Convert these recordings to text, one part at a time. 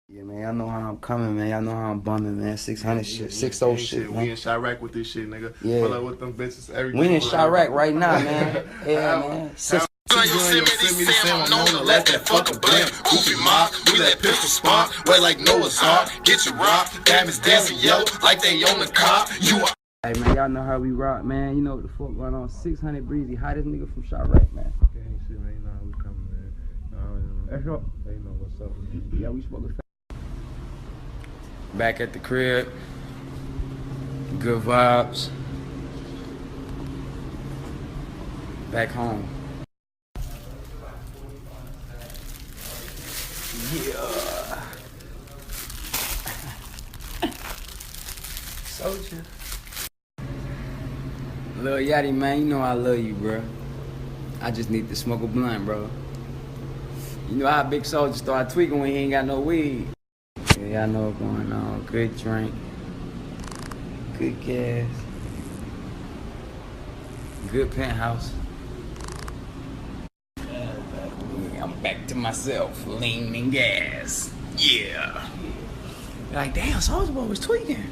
Yeah, man, y'all know how I'm coming, man. Y'all know how I'm bumming, man. 600 shit, 60 shit, man. We in Chirac with this shit, nigga. Yeah. Pull up with them bitches every We day. in Chirac right now, man. Yeah, man. I'm known to let that fucker blend. Goofy mob, we let pistol spark. Wet like Noah's Ark, get you rocked. Diamonds dancing yellow like they on the cop. You are. Hey, man, y'all know how we rock, man. You know what the fuck going on. 600 Breezy, hottest nigga from Chirac, man. Gang shit, man. You know how we coming, man. That's right. They know what's up. Yeah, we smoking. Back at the crib. Good vibes. Back home. Yeah. Soulja. Lil Yachty, man, you know I love you, bro. I just need to smoke a blunt, bro. You know how Big Soulja start tweaking when he ain't got no weed. Yeah, y'all know what's going on. Good drink. Good gas. Good penthouse. Yeah, I'm back to myself. Lean and gas. Yeah. Like, damn, Soulja Boy was tweaking.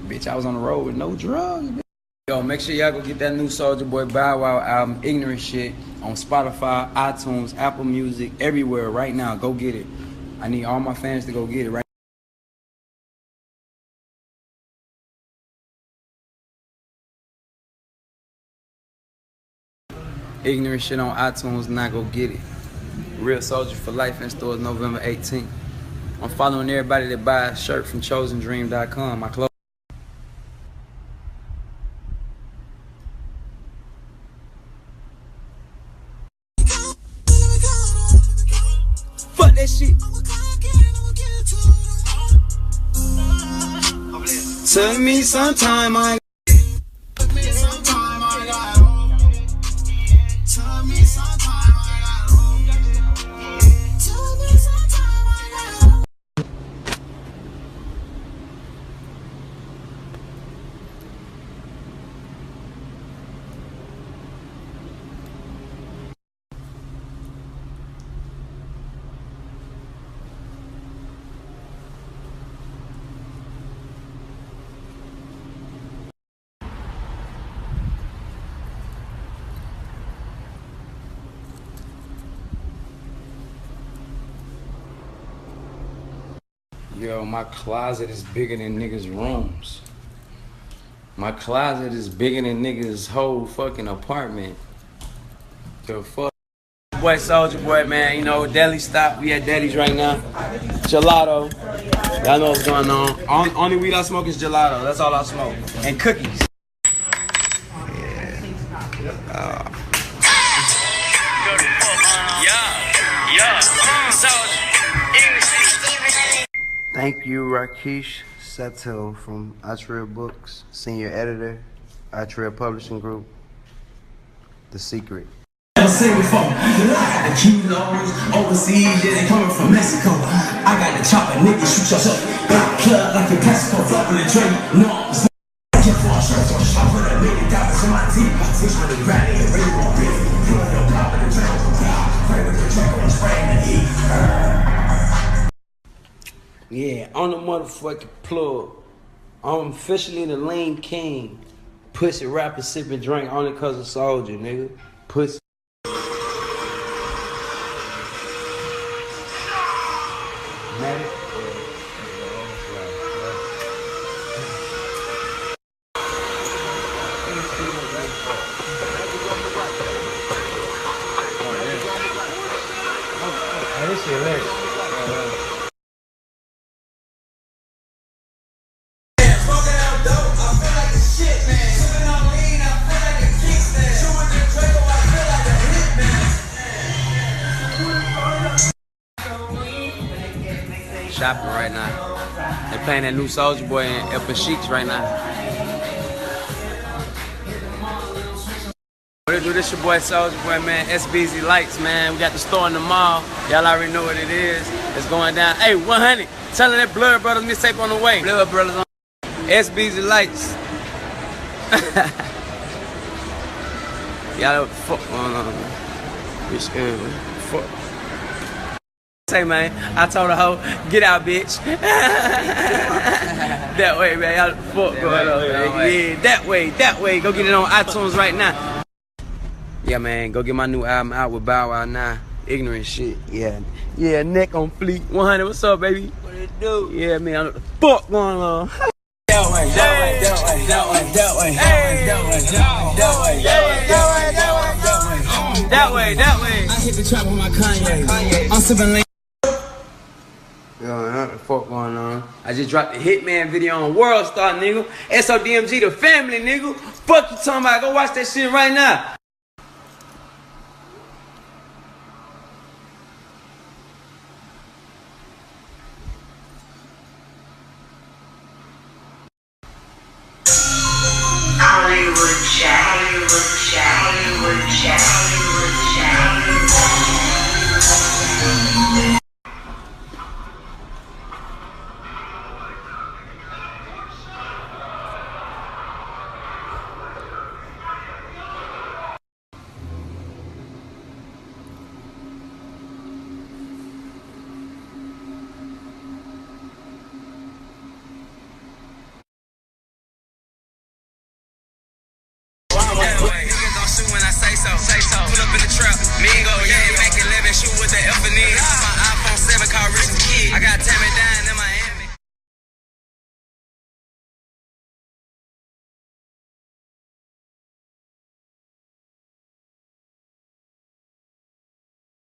Bitch, I was on the road with no drugs, bitch. Yo, make sure y'all go get that new Soulja Boy Bow Wow album, Ignorant Shit, on Spotify, iTunes, Apple Music, everywhere right now. Go get it. I need all my fans to go get it right now. Ignorant Shit on iTunes, now go get it. Real Soulja for Life in stores November 18th. I'm following everybody that buys a shirt from chosendream.com. My clothes. Fuck that shit. Tell me sometime I Yo, my closet is bigger than niggas' rooms. My closet is bigger than niggas' whole fucking apartment. The fuck? Boy, Soulja Boy, man, you know, deli stop. We at Deli's right now. Gelato. Y'all know what's going on. Only weed I smoke is gelato. That's all I smoke. And cookies. Thank you, Rakesh Satel from Atria Books, Senior Editor, Atria Publishing Group, The Secret. I've seen before. I got the kilos overseas, yeah, they coming from Mexico. I got the chopper, niggas shoot yourself. Got plug like a Mexico, flopping the drink. No, I can't fall short, so I put $1 million in my teeth. 600 grand in really won't be. Put no pop in the drink. Pray with the drink on spraying the heat. Yeah, on the motherfucking plug. I'm officially the Lean King. Pussy rapper sipping drink only cause of Soulja, nigga. Pussy. This shit lit. Shopping right now. They playing that new Soulja Boy in Upper Sheets right now. What it do? This your boy Soulja Boy, man. SBZ Lights, man. We got the store in the mall. Y'all already know what it is. It's going down. Hey, 100. Tell them that Blood Brothers mixtape on the way. Blood Brothers on SBZ Lights. Y'all know what the fuck going on, man. Bitch, fuck. Say, man, I told the hoe, get out, bitch. That way, man. How the fuck going on, man? Yeah, that way. Go get it on iTunes right now. Yeah, man, go get my new album out with Bow Wow now. Ignorant shit. Yeah, neck on fleek. 100, what's up, baby? What it do? Yeah, man, I know what the fuck going on. That way. I hit the trap with my Kanye. I'm sipping. Yo, what the fuck going on? I just dropped the Hitman video on World Star, nigga. SODMG, the family, nigga. Fuck you talking about? Go watch that shit right now. Hollywood Jack.